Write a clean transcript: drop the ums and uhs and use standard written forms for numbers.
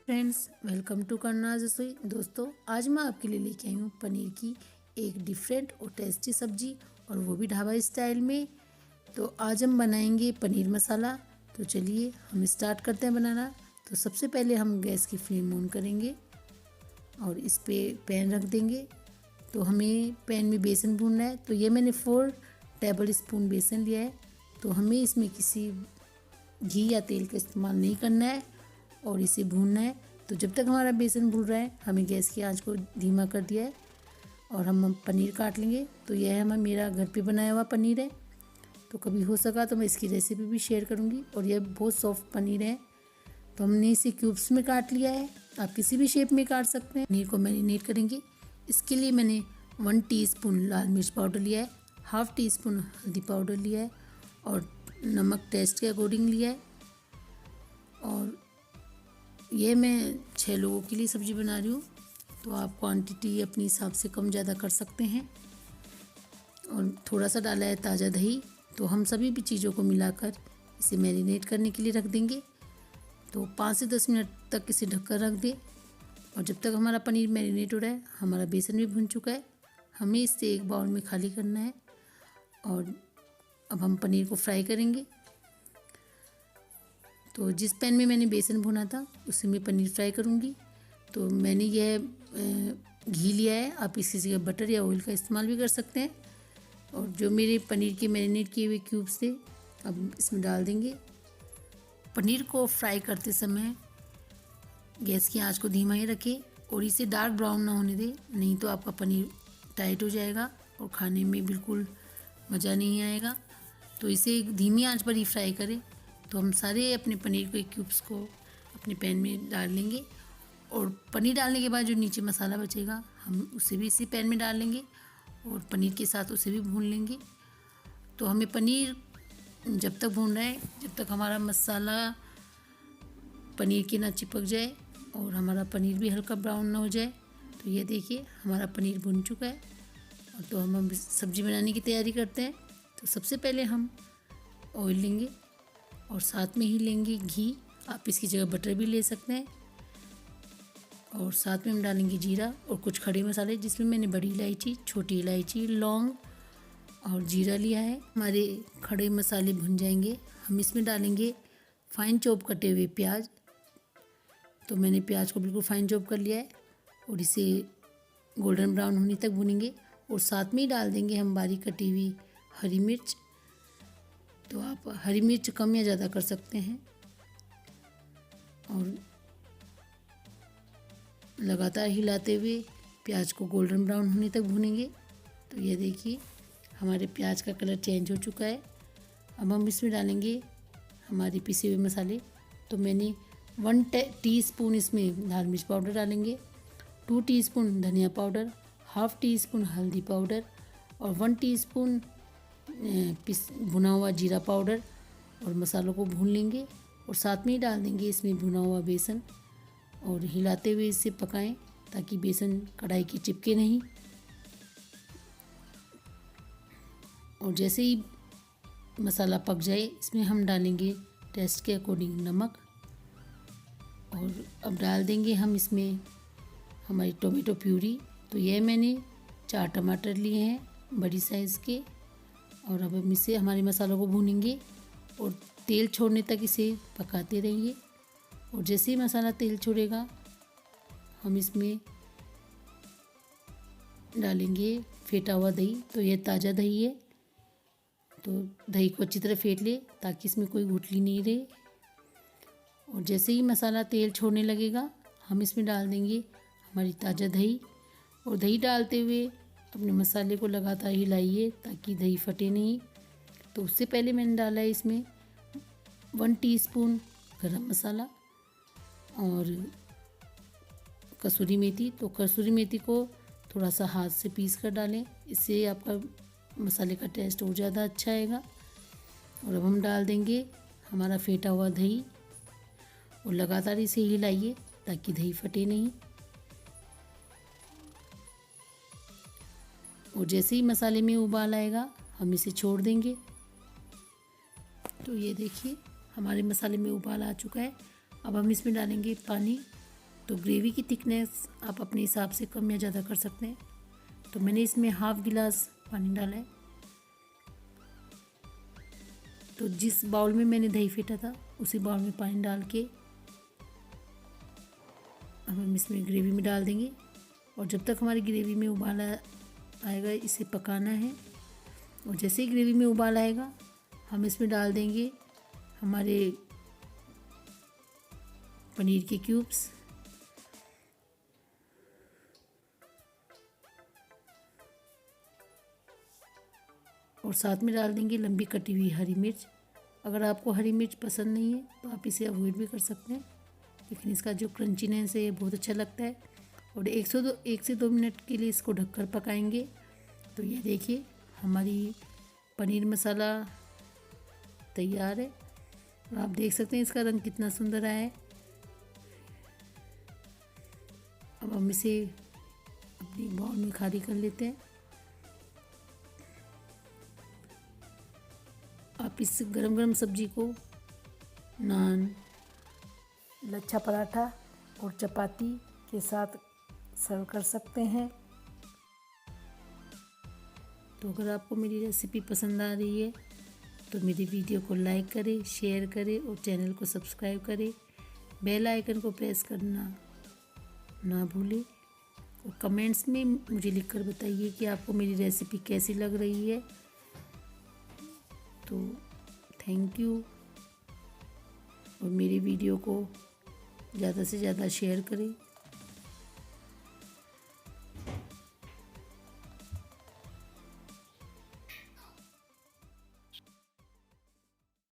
Friends, welcome to करनाज रसोई। दोस्तों, आज मैं आपके लिए लेके आई हूँ पनीर की एक डिफरेंट और टेस्टी सब्जी, और वो भी ढाबा स्टाइल में। तो आज हम बनाएंगे पनीर मसाला। तो चलिए हम स्टार्ट करते हैं बनाना। तो सबसे पहले हम गैस की फ्लेम ऑन करेंगे और इस पे पैन रख देंगे। तो हमें पैन में बेसन भूनना है। तो ये मैंने 4 टेबल स्पून बेसन लिया है। तो हमें इसमें किसी घी या तेल का इस्तेमाल नहीं करना है और इसे भूनना है। तो जब तक हमारा बेसन भून रहा है, हमें गैस की आंच को धीमा कर दिया है और हम पनीर काट लेंगे। तो यह है मेरा घर पे बनाया हुआ पनीर है। तो कभी हो सका तो मैं इसकी रेसिपी भी शेयर करूँगी। और यह बहुत सॉफ्ट पनीर है। तो हमने इसे क्यूब्स में काट लिया है। आप किसी भी शेप में काट सकते हैं। पनीर को मैरिनेट करेंगे। इसके लिए मैंने 1 टीस्पून लाल मिर्च पाउडर लिया है, हाफ टी स्पून हल्दी पाउडर लिया है और नमक टेस्ट के अकॉर्डिंग लिया है। और ये मैं 6 लोगों के लिए सब्ज़ी बना रही हूँ। तो आप क्वांटिटी अपने हिसाब से कम ज़्यादा कर सकते हैं। और थोड़ा सा डाला है ताज़ा दही। तो हम सभी भी चीज़ों को मिलाकर इसे मैरिनेट करने के लिए रख देंगे। तो 5 से 10 मिनट तक इसे ढककर रख दें। और जब तक हमारा पनीर मैरिनेट हो रहा है, हमारा बेसन भी भुन चुका है। हमें इसे एक बाउल में खाली करना है और अब हम पनीर को फ्राई करेंगे। तो जिस पैन में मैंने बेसन भुना था, उसी में पनीर फ्राई करूँगी। तो मैंने यह घी लिया है। आप इसी जगह बटर या ऑयल का इस्तेमाल भी कर सकते हैं। और जो मेरे पनीर के मैरिनेट किए हुए क्यूब्स थे, अब इसमें डाल देंगे। पनीर को फ्राई करते समय गैस की आंच को धीमा ही रखें और इसे डार्क ब्राउन ना होने दें, नहीं तो आपका पनीर टाइट हो जाएगा और खाने में बिल्कुल मज़ा नहीं आएगा। तो इसे धीमी आंच पर ही फ्राई करें। तो हम सारे अपने पनीर के क्यूब्स को अपने पैन में डाल लेंगे। और पनीर डालने के बाद जो नीचे मसाला बचेगा, हम उसे भी इसी पैन में डाल लेंगे और पनीर के साथ उसे भी भून लेंगे। तो हमें पनीर जब तक भून रहा है, जब तक हमारा मसाला पनीर के ना चिपक जाए और हमारा पनीर भी हल्का ब्राउन ना हो जाए। तो ये देखिए, हमारा पनीर भुन चुका है। और तो हम सब्ज़ी बनाने की तैयारी करते हैं। तो सबसे पहले हम ऑयल लेंगे और साथ में ही लेंगे घी। आप इसकी जगह बटर भी ले सकते हैं। और साथ में हम डालेंगे जीरा और कुछ खड़े मसाले, जिसमें मैंने बड़ी इलायची, छोटी इलायची, लौंग और जीरा लिया है। हमारे खड़े मसाले भुन जाएंगे, हम इसमें डालेंगे फाइन चॉप कटे हुए प्याज। तो मैंने प्याज को बिल्कुल फाइन चॉप कर लिया है और इसे गोल्डन ब्राउन होने तक भुनेंगे। और साथ में ही डाल देंगे हम बारीक कटी हुई हरी मिर्च। तो आप हरी मिर्च कम या ज़्यादा कर सकते हैं। और लगातार हिलाते हुए प्याज को गोल्डन ब्राउन होने तक भूनेंगे। तो ये देखिए, हमारे प्याज का कलर चेंज हो चुका है। अब हम इसमें डालेंगे हमारे पिसे हुए मसाले। तो मैंने 1 टीस्पून इसमें लाल मिर्च पाउडर डालेंगे, 2 टीस्पून धनिया पाउडर, हाफ टी स्पून हल्दी पाउडर और 1 टीस्पून भुना हुआ जीरा पाउडर। और मसालों को भून लेंगे और साथ में ही डाल देंगे इसमें भुना हुआ बेसन और हिलाते हुए इसे पकाएं ताकि बेसन कढ़ाई की चिपके नहीं। और जैसे ही मसाला पक जाए, इसमें हम डालेंगे टेस्ट के अकॉर्डिंग नमक। और अब डाल देंगे हम इसमें हमारी टोमेटो प्यूरी। तो यह मैंने 4 टमाटर लिए हैं बड़ी साइज़ के। और अब हम इसे हमारे मसालों को भूनेंगे और तेल छोड़ने तक इसे पकाते रहेंगे। और जैसे ही मसाला तेल छोड़ेगा, हम इसमें डालेंगे फेंटा हुआ दही। तो यह ताज़ा दही है। तो दही को अच्छी तरह फेंट ले ताकि इसमें कोई गुठली नहीं रहे। और जैसे ही मसाला तेल छोड़ने लगेगा, हम इसमें डाल देंगे हमारी ताज़ा दही। और दही डालते हुए अपने मसाले को लगातार हिलाइए ताकि दही फटे नहीं। तो उससे पहले मैंने डाला है इसमें 1 टीस्पून गरम मसाला और कसूरी मेथी। तो कसूरी मेथी को थोड़ा सा हाथ से पीस कर डालें, इससे आपका मसाले का टेस्ट और ज़्यादा अच्छा आएगा। और अब हम डाल देंगे हमारा फेंटा हुआ दही और लगातार इसे हिलाइए ताकि दही फटे नहीं। और जैसे ही मसाले में उबाल आएगा, हम इसे छोड़ देंगे। तो ये देखिए, हमारे मसाले में उबाल आ चुका है। अब हम इसमें डालेंगे पानी तो ग्रेवी की थिकनेस आप अपने हिसाब से कम या ज़्यादा कर सकते हैं। तो मैंने इसमें हाफ गिलास पानी डाला है। तो जिस बाउल में मैंने दही फेंटा था उसी बाउल में पानी डाल के हम इसमें ग्रेवी में डाल देंगे। और जब तक हमारी ग्रेवी में उबाल आएगा इसे पकाना है। और जैसे ही ग्रेवी में उबाल आएगा हम इसमें डाल देंगे हमारे पनीर के क्यूब्स। और साथ में डाल देंगे लंबी कटी हुई हरी मिर्च। अगर आपको हरी मिर्च पसंद नहीं है तो आप इसे अवॉइड भी कर सकते हैं, लेकिन इसका जो क्रंचीनेस है ये बहुत अच्छा लगता है। और 1 से 2 मिनट के लिए इसको ढककर पकाएंगे। तो ये देखिए हमारी पनीर मसाला तैयार है। और आप देख सकते हैं इसका रंग कितना सुंदर आया है। अब हम इसे अपनी बाउल में खाली कर लेते हैं। आप इस गरम गरम सब्जी को नान, लच्छा पराठा और चपाती के साथ सर्व कर सकते हैं। तो अगर आपको मेरी रेसिपी पसंद आ रही है तो मेरी वीडियो को लाइक करें, शेयर करें और चैनल को सब्सक्राइब करें। बेल आइकन को प्रेस करना ना भूलें। और कमेंट्स में मुझे लिखकर बताइए कि आपको मेरी रेसिपी कैसी लग रही है। तो थैंक यू। और मेरी वीडियो को ज़्यादा से ज़्यादा शेयर करें।